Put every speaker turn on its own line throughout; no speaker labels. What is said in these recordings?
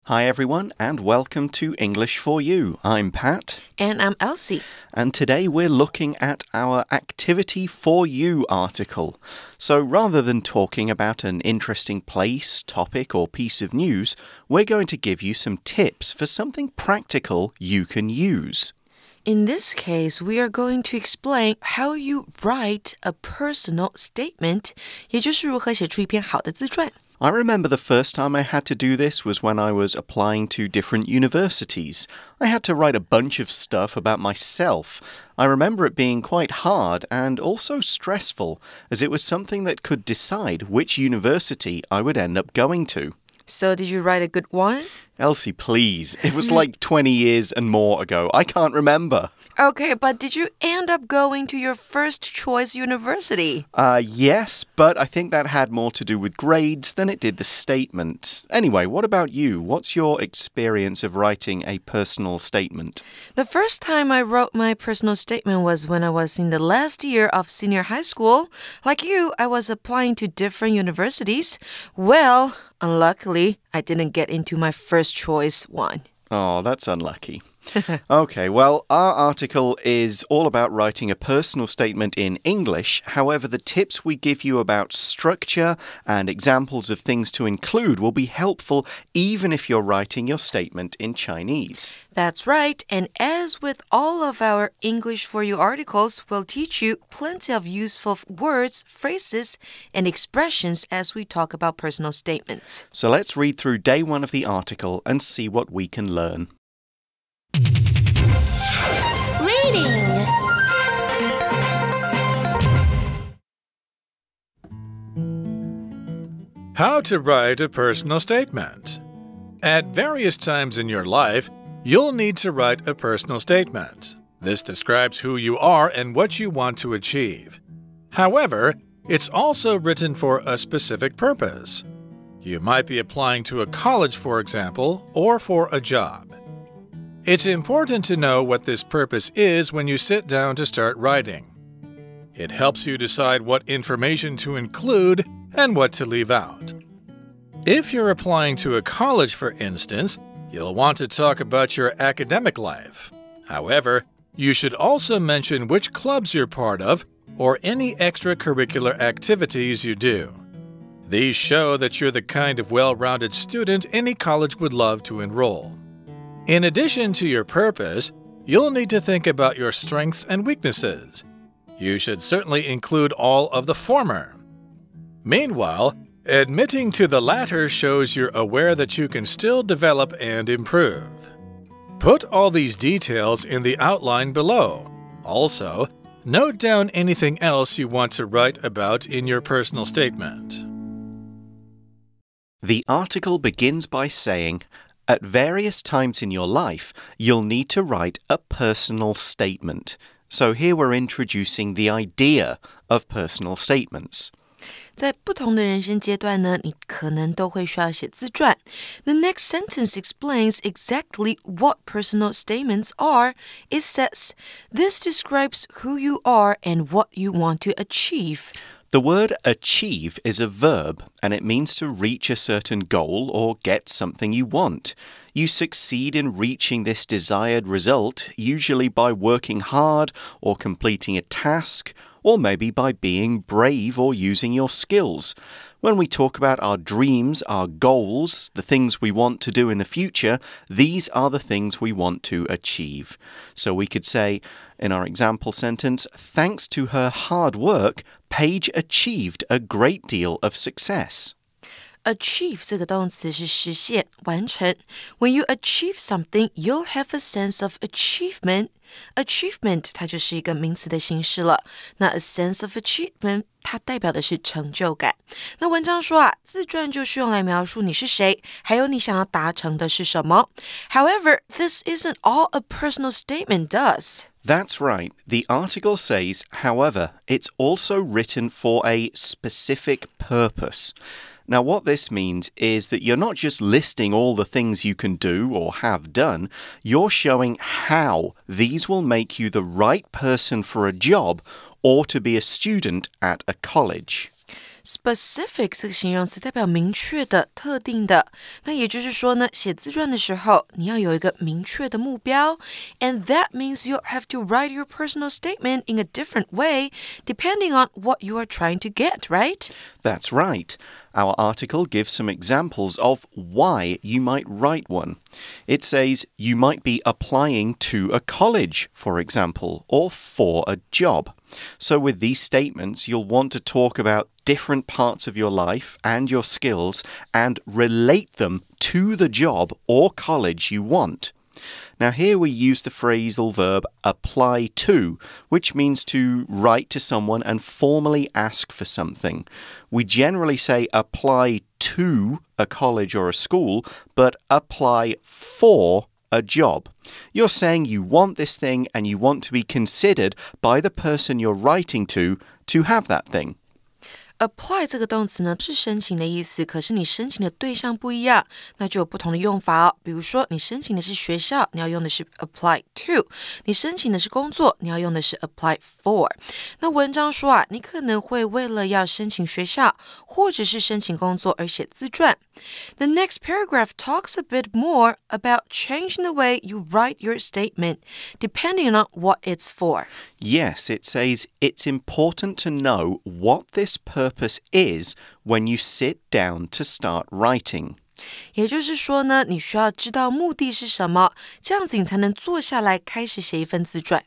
Hi everyone and welcome to English for You. I'm Pat.
And I'm Elsie.
And today we're looking at our Activity for You article. So rather than talking about an interesting place, topic or piece of news, we're going to give you some tips for something practical you can use.
In this case, we are going to explain how you write a personal statement, 也就是如何写出一篇好的自传。
I remember the first time I had to do this was when I was applying to different universities. I had to write a bunch of stuff about myself. I remember it being quite hard and also stressful, as it was something that could decide which university I would end up going to.
So did you write a good one?
Elsie, please. It was like 20 years and more ago. I can't remember.
Okay, but did you end up going to your first choice university?
Yes, but I think that had more to do with grades than it did the statement. Anyway, what about you? What's your experience of writing a personal statement?
The first time I wrote my personal statement was when I was in the last year of senior high school. Like you, I was applying to different universities. Well, unluckily, I didn't get into my first choice one.
Oh, that's unlucky. Okay, well, our article is all about writing a personal statement in English. However, the tips we give you about structure and examples of things to include will be helpful even if you're writing your statement in Chinese.
That's right, and as with all of our English for You articles, we'll teach you plenty of useful words, phrases, and expressions as we talk about personal statements.
So let's read through day one of the article and see what we can learn.
Reading.
How to write a personal statement. At various times in your life, you'll need to write a personal statement. This describes who you are and what you want to achieve. However, it's also written for a specific purpose. You might be applying to a college, for example, or for a job. It's important to know what this purpose is when you sit down to start writing. It helps you decide what information to include and what to leave out. If you're applying to a college, for instance, you'll want to talk about your academic life. However, you should also mention which clubs you're part of or any extracurricular activities you do. These show that you're the kind of well-rounded student any college would love to enroll. In addition to your purpose, you'll need to think about your strengths and weaknesses. You should certainly include all of the former. Meanwhile, admitting to the latter shows you're aware that you can still develop and improve. Put all these details in the outline below. Also, note down anything else you want to write about in your personal statement.
The article begins by saying, at various times in your life, you'll need to write a personal statement. So here we're introducing the idea of personal statements.
在不同的人生阶段呢，你可能都会需要写自传。The next sentence explains exactly what personal statements are. It says, this describes who you are and what you want to achieve.
The word achieve is a verb, and it means to reach a certain goal or get something you want. You succeed in reaching this desired result, usually by working hard or completing a task, or maybe by being brave or using your skills. When we talk about our dreams, our goals, the things we want to do in the future, these are the things we want to achieve. So we could say, in our example sentence, thanks to her hard work, Paige achieved a great deal of success.
Achieve 这个动词是实现、完成。When you achieve something, you'll have a sense of achievement. Achievement 它就是一个名词的形式了。那 a sense of achievement 它代表的是成就感。那文章说自传就是用来描述你是谁，还有你想要达成的是什么。However, this isn't all a personal statement does.
That's right. The article says, however, it's also written for a specific purpose. Now, what this means is that you're not just listing all the things you can do or have done, you're showing how these will make you the right person for a job or to be a student at a college.
Specific 这个形容词代表明确的、特定的。那也就是说呢，写自传的时候，你要有一个明确的目标 ，and that means you'll have to write your personal statement in a different way depending on what you are trying to get, right?
That's right. Our article gives some examples of why you might write one. It says you might be applying to a college, for example, or for a job. So with these statements, you'll want to talk about different parts of your life and your skills and relate them to the job or college you want. Now here we use the phrasal verb apply to, which means to write to someone and formally ask for something. We generally say apply to a college or a school, but apply for a job. You're saying you want this thing and you want to be considered by the person you're writing to have that thing.Apply
这个动词呢是申请的意思，可是你申请的对象不一样，那就有不同的用法哦。比如说，你申请的是学校，你要用的是 apply to； 你申请的是工作，你要用的是 apply for。那文章说啊，你可能会为了要申请学校或者是申请工作而写自传。The next paragraph talks a bit more about changing the way you write your statement, depending on what it's for.
Yes, it says it's important to know what this purpose is when you sit down to start writing.
也就是说呢，你需要知道目的是什么，这样子你才能坐下来开始写一份自传。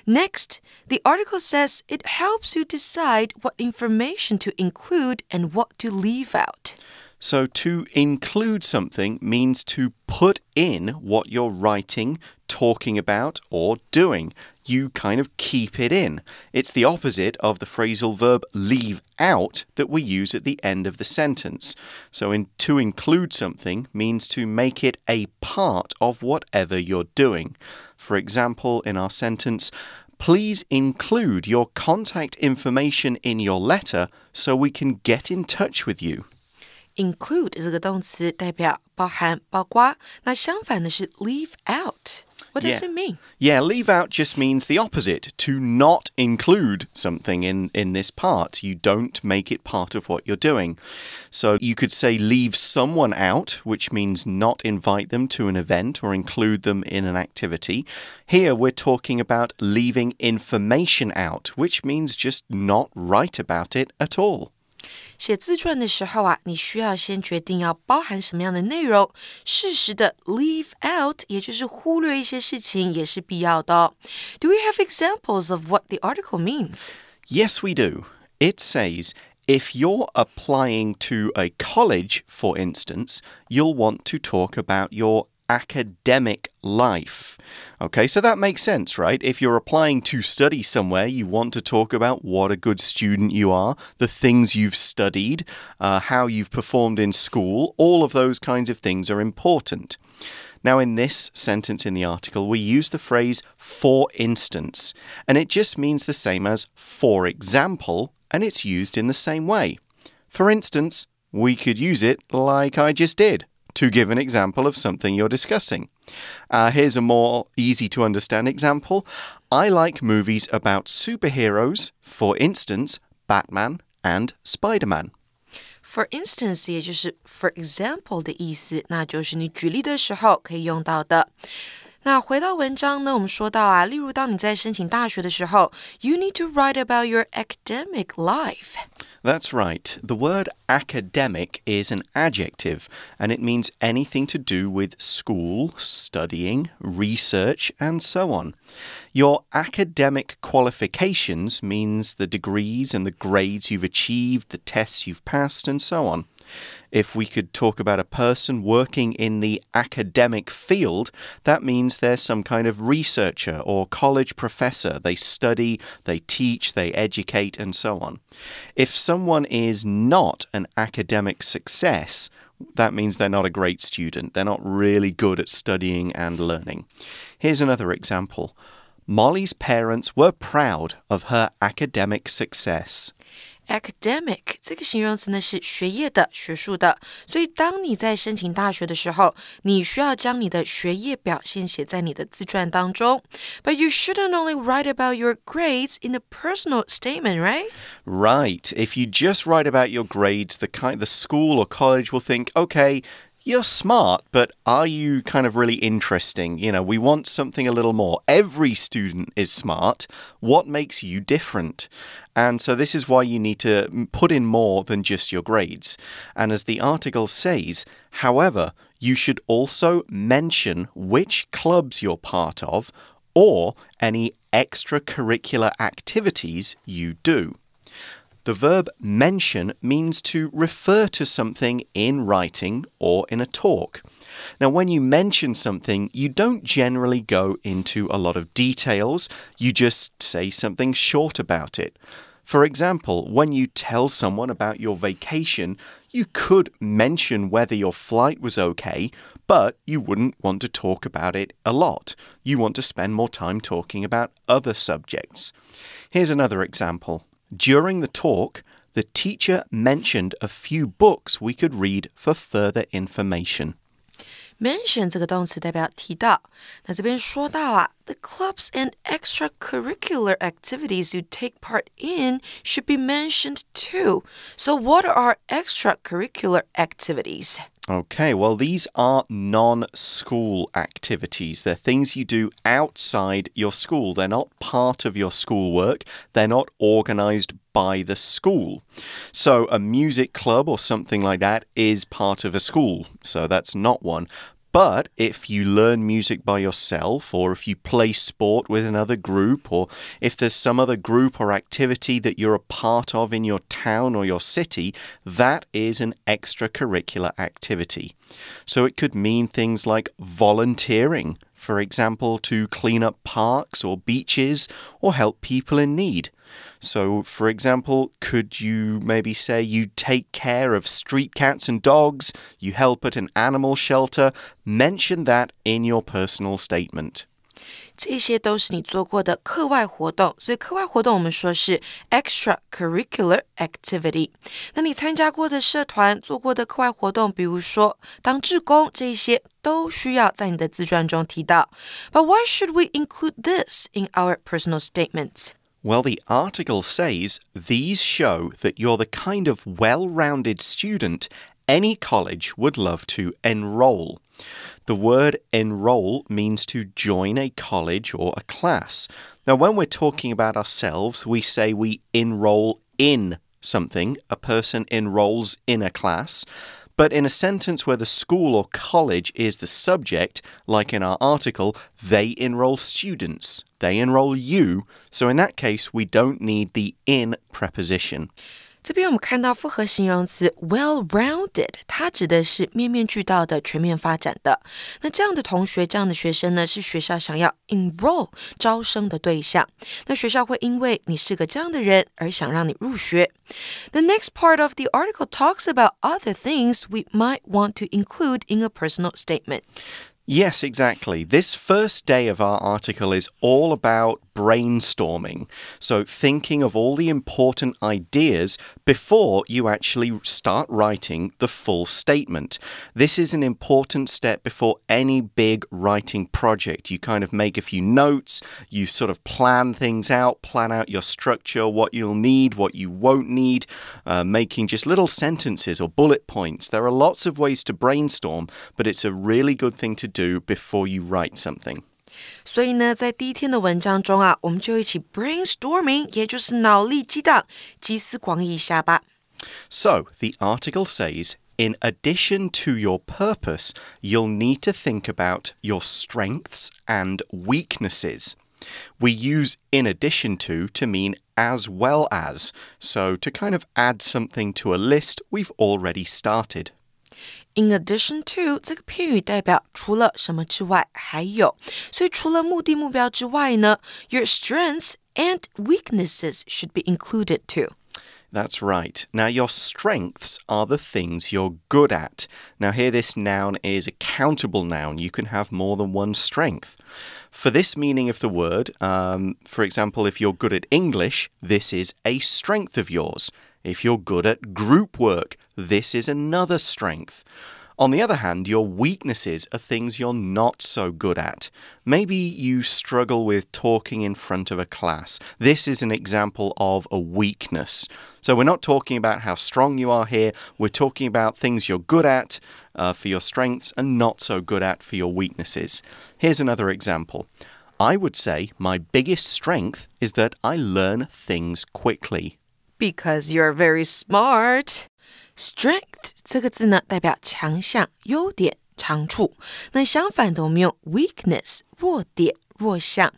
Next, the article says it helps you decide what information to include and what to leave out.So
to include something means to put in what you're writing, talking about, or doing. You kind of keep it in. It's the opposite of the phrasal verb leave out that we use at the end of the sentence. So to include something means to make it a part of whatever you're doing. For example, in our sentence, please include your contact information in your letter so we can get in touch with you.Include
这个动词代表包含、包括，那相反的是 leave out。What does it mean?
Yeah, leave out just means the opposite, to not include something in this part. You don't make it part of what you're doing. So you could say leave someone out, which means not invite them to an event or include them in an activity. Here we're talking about leaving information out, which means just not write about it at all.
写自传的时候啊，你需要先决定要包含什么样的内容，适时的 leave out， 也就是忽略一些事情，也是必要的哦。Do we have examples of what the article means?
Yes, we do. It says, if you're applying to a college, for instance, you'll want to talk about your academic life. Okay, so that makes sense, right? If you're applying to study somewhere, you want to talk about what a good student you are, the things you've studied, how you've performed in school. All of those kinds of things are important. Now, in this sentence in the article, we use the phrase for instance, and it just means the same as for example, and it's used in the same way. For instance, we could use it like I just did.To give an example of something you're discussing. Here's a more easy to understand example. I like movies about superheroes, for instance, Batman and Spider-Man.
For instance, 也就是 for example 的意思，那就是你举例的时候可以用到的。那回到文章呢，我们说到啊，例如当你在申请大学的时候 you need to write about your academic life.That's
right. The word academic is an adjective, and it means anything to do with school, studying, research, and so on. Your academic qualifications means the degrees and the grades you've achieved, the tests you've passed, and so on. If we could talk about a person working in the academic field, that means they're some kind of researcher or college professor. They study, they teach, they educate, and so on. If someone is not an academic success, that means they're not a great student. They're not really good at studying and learning. Here's another example. Molly's parents were proud of her academic success.
academic 这个形容词呢是学业的、学术的，所以当你在申请大学的时候，你需要将你的学业表现写在你的自传当中。But you shouldn't only write about your grades in a personal statement, right?
Right. If you just write about your grades, the school or college will think, okay, you're smart, but are you kind of really interesting? You know, we want something a little more. Every student is smart. What makes you different? And so this is why you need to put in more than just your grades. And as the article says, however, you should also mention which clubs you're part of or any extracurricular activities you do. The verb mention means to refer to something in writing or in a talk. Now, when you mention something, you don't generally go into a lot of details. You just say something short about it. For example, when you tell someone about your vacation, you could mention whether your flight was okay, but you wouldn't want to talk about it a lot. You want to spend more time talking about other subjects. Here's another example.During the talk, the teacher mentioned a few books we could read for further information.
Mention 这个动词代表提到，那这边说到啊 the clubs and extracurricular activities you take part in should be mentioned too. So what are extracurricular activities?
Okay, well, these are non-school activities. They're things you do outside your school. They're not part of your schoolwork. They're not organized by the school. So a music club or something like that is part of a school. So that's not one. But if you learn music by yourself, or if you play sport with another group, or if there's some other group or activity that you're a part of in your town or your city, that is an extracurricular activity. So it could mean things like volunteering, for example, to clean up parks or beaches or help people in need. So, for example, could you maybe say you take care of street cats and dogs, you help at an animal shelter? Mention that in your personal statement.
这些都是你做过的课外活动，所以课外活动我们说是 extracurricular activity。那你参加过的社团、做过的课外活动，比如说当志工，这些都需要在你的自传中提到。But why should we include this in our personal statements?
Well, the article says these show that you're the kind of well-rounded student any college would love to enroll. The word enroll means to join a college or a class. Now, when we're talking about ourselves, we say we enroll in something. A person enrolls in a class. But in a sentence where the school or college is the subject, like in our article, they enroll students. They enroll you. So in that case, we don't need the in preposition.
这边我们看到复合形容词 well-rounded， 它指的是面面俱到的、全面发展的。那这样的同学、这样的学生呢，是学校想要 enroll 招生的对象。那学校会因为你是个这样的人而想让你入学。The next part of the article talks about other things we might want to include in a personal statement.
Yes, exactly. This first day of our article is all about brainstorming. So thinking of all the important ideas before you actually start writing the full statement. This is an important step before any big writing project. You kind of make a few notes, you sort of plan things out, plan out your structure, what you'll need, what you won't need, making just little sentences or bullet points. There are lots of ways to brainstorm, but it's a really good thing to do before you write something.
所以呢，在第一天的文章中啊，我们就一起 brainstorming， 也就是脑力激荡，集思广益一下吧。
So, the article says, in addition to your purpose, you'll need to think about your strengths and weaknesses. We use in addition to mean as well as, so to kind of add something to a list we've already started.
In addition to 这个片语代表除了什么之外还有，所以除了目的目标之外呢 your strengths and weaknesses should be included too.
That's right. Now, your strengths are the things you're good at. Now, here this noun is a countable noun. You can have more than one strength. For this meaning of the word, for example, if you're good at English, this is a strength of yours. If you're good at group work, this is another strength. On the other hand, your weaknesses are things you're not so good at. Maybe you struggle with talking in front of a class. This is an example of a weakness. So we're not talking about how strong you are here. We're talking about things you're good at for your strengths and not so good at for your weaknesses. Here's another example. I would say my biggest strength is that I learn things quickly.
Because you're very smart.Strength 这个字呢，代表强项、优点、长处。那相反的，我们用 weakness 弱点、弱项。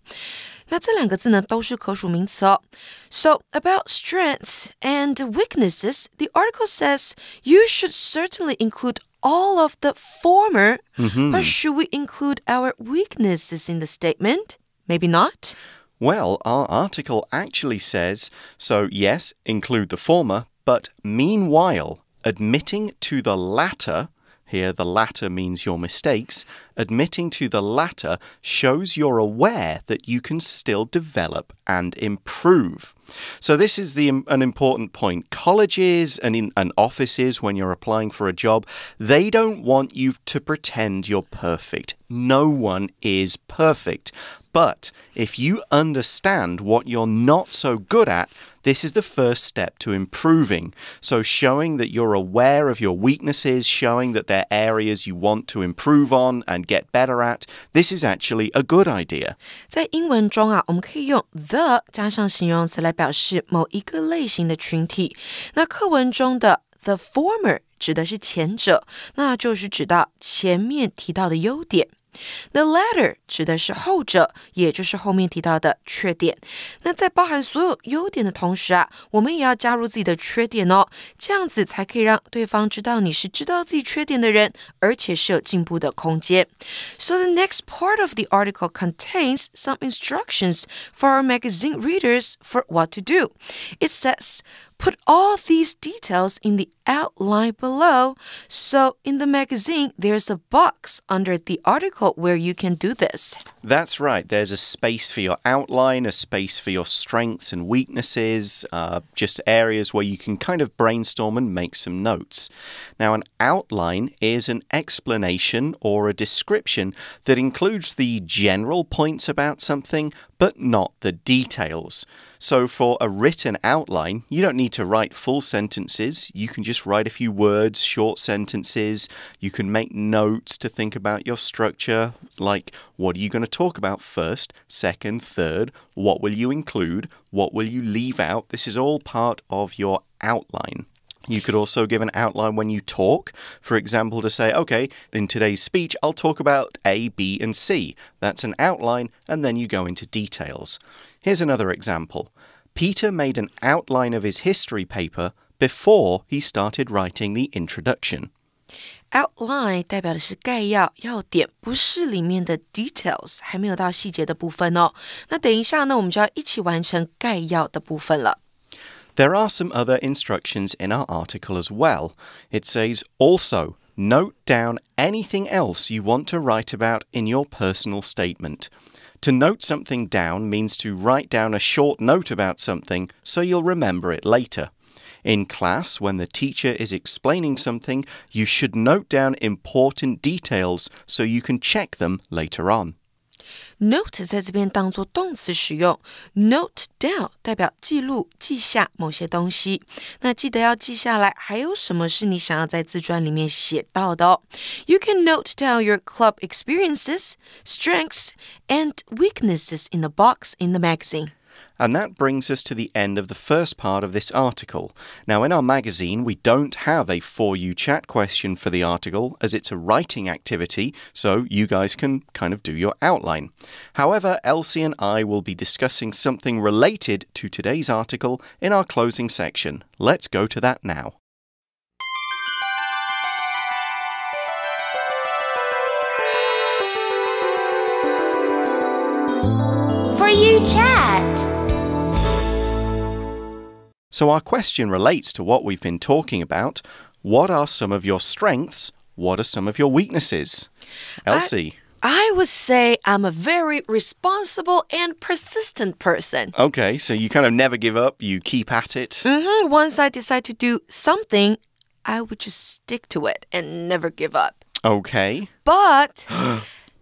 那这两个字呢，都是可数名词哦。So about strengths and weaknesses, the article says you should certainly include all of the former, but should we include our weaknesses in the statement? Maybe not.
Well, our article actually says, so yes, include the former, but meanwhile, admitting to the latter, here the latter means your mistakes, admitting to the latter shows you're aware that you can still develop and improve. So this is an important point. Colleges and offices, when you're applying for a job, they don't want you to pretend you're perfect. No one is perfect. But if you understand what you're not so good at, this is the first step to improving. So showing that you're aware of your weaknesses, showing that there are areas you want to improve on and get better at, this is actually a good idea.
在英文中啊，我们可以用 the 加上形容词来表示某一个类型的群体。那课文中的 the former 指的是前者，那就是指到前面提到的优点。The latter 指的是后者，也就是后面提到的缺点。那在包含所有优点的同时啊，我们也要加入自己的缺点哦，这样子才可以让对方知道你是知道自己缺点的人，而且是有进步的空间。So the next part of the article contains some instructions for our magazine readers for what to do. It says,Put all these details in the outline below. So in the magazine, there's a box under the article where you can do this.
That's right. There's a space for your outline, a space for your strengths and weaknesses, just areas where you can kind of brainstorm and make some notes. Now, an outline is an explanation or a description that includes the general points about something, but not the details. So for a written outline, you don't need to write full sentences. You can just write a few words, short sentences. You can make notes to think about your structure, like what are you going to talk about first, second, third? What will you include? What will you leave out? This is all part of your outline. You could also give an outline when you talk. For example, to say, okay, in today's speech, I'll talk about A, B, and C. That's an outline, and then you go into details. Here's another example. Peter made an outline of his history paper before he started writing the introduction.
Outline 代表的是概要、要点，不是里面的 details， 还没有到细节的部分哦。那等一下呢，我们就要一起完成概要的部分了。
There are some other instructions in our article as well. It says, also, note down anything else you want to write about in your personal statement. To note something down means to write down a short note about something so you'll remember it later. In class, when the teacher is explaining something, you should note down important details so you can check them later on.Note
在这边当作动词使用 Note down 代表记录记下某些东西那记得要记下来还有什么是你想要在自传里面写到的哦 You can note down your club experiences, strengths, and weaknesses in the box in the magazine.And
that brings us to the end of the first part of this article. Now, in our magazine, we don't have a For You chat question for the article, as it's a writing activity, so you guys can kind of do your outline. However, Elsie and I will be discussing something related to today's article in our closing section. Let's go to that now.
For You chat.So
our question relates to what we've been talking about. What are some of your strengths? What are some of your weaknesses? Elsie?
I would say I'm a very responsible and persistent person.
Okay, so you kind of never give up, you keep at it.
Once I decide to do something, I would just stick to it and never give up.
Okay.
But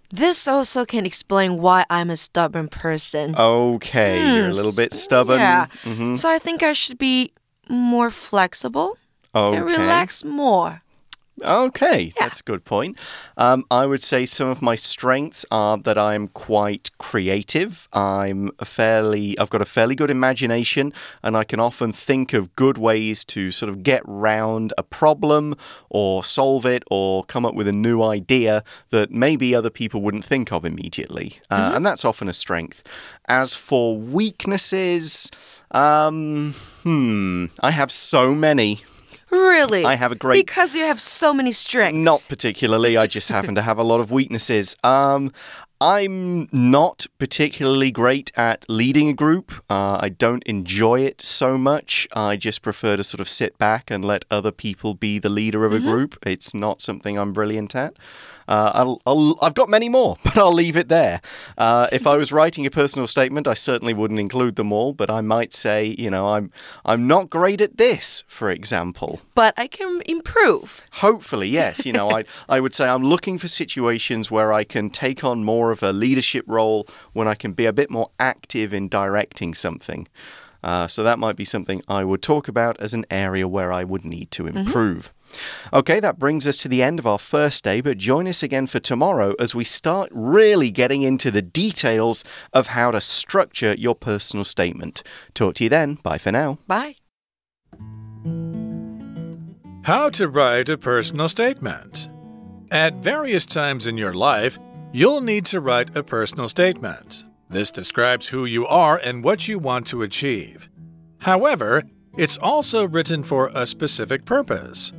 this also can explain why I'm a stubborn person.
Okay, you're a little bit stubborn.
Yeah. So I think I should be more flexible and relax more.
Okay, that's a good point. I would say some of my strengths are that I'm quite creative. I've got a fairly good imagination, and I can often think of good ways to sort of get round a problem or solve it or come up with a new idea that maybe other people wouldn't think of immediately. And that's often a strength. As for weaknesses, I have so many.
Really?
I have a great...
Because you have so many strengths.
Not particularly. I just happen to have a lot of weaknesses. I'm not particularly great at leading a group. I don't enjoy it so much. I just prefer to sort of sit back and let other people be the leader of a group. It's not something I'm brilliant at. I've got many more, but I'll leave it there. If I was writing a personal statement, I certainly wouldn't include them all, but I might say, I'm not great at this, for example.
But I can improve.
Hopefully, yes. I would say I'm looking for situations where I can take on more of a leadership role, when I can be a bit more active in directing something. So that might be something I would talk about as an area where I would need to improve. Okay, that brings us to the end of our first day, but join us again for tomorrow as we start really getting into the details of how to structure your personal statement. Talk to you then. Bye for now.
Bye.
How to write a personal statement. At various times in your life, you'll need to write a personal statement. This describes who you are and what you want to achieve. However, it's also written for a specific purpose.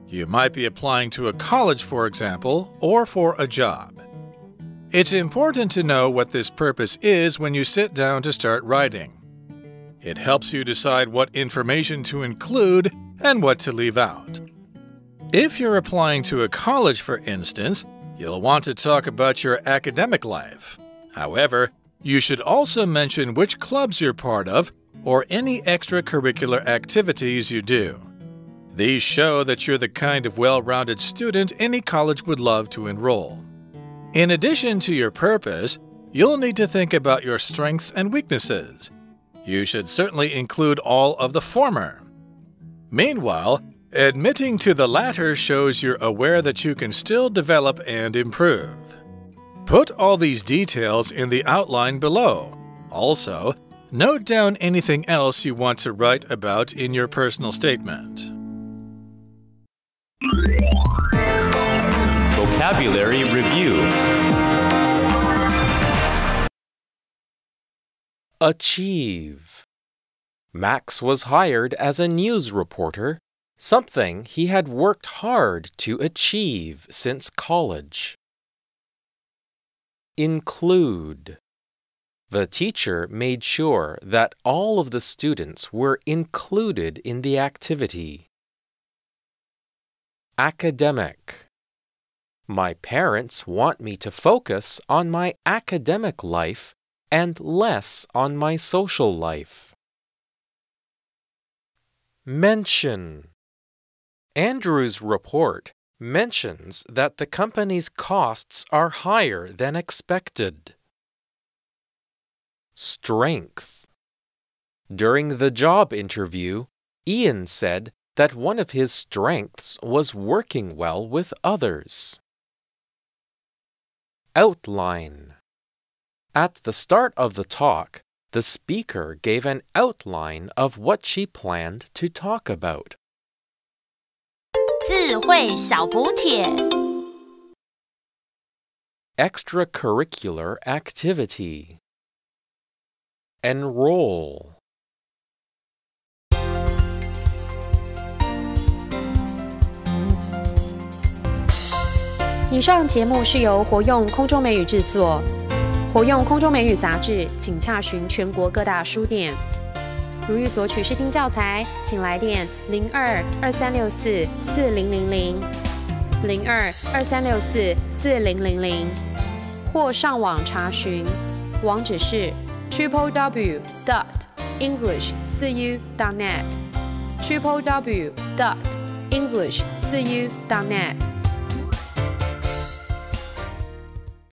You might be applying to a college, for example, or for a job. It's important to know what this purpose is when you sit down to start writing. It helps you decide what information to include and what to leave out. If you're applying to a college, for instance, you'll want to talk about your academic life. However, you should also mention which clubs you're part of or any extracurricular activities you do. These show that you're the kind of well-rounded student any college would love to enroll. In addition to your purpose, you'll need to think about your strengths and weaknesses. You should certainly include all of the former. Meanwhile, admitting to the latter shows you're aware that you can still develop and improve. Put all these details in the outline below. Also, note down anything else you want to write about in your personal statement.
Vocabulary Review. Achieve. Max was hired as a news reporter, something he had worked hard to achieve since college. Include. The teacher made sure that all of the students were included in the activity. Academic. My parents want me to focus on my academic life and less on my social life. Mention. Andrew's report mentions that the company's costs are higher than expected. Strength. During the job interview, Ian said that one of his strengths was working well with others. Outline. At the start of the talk, the speaker gave an outline of what she planned to talk about.
智慧小补帖
Extracurricular activity. Enroll.
以上节目是由活用空中美语制作，活用空中美语杂志，请洽询全国各大书店。如欲索取试听教材，请来电02-2364-4000 02-2364-4000。或上网查询，网址是 www.english4u.net www.english4u.net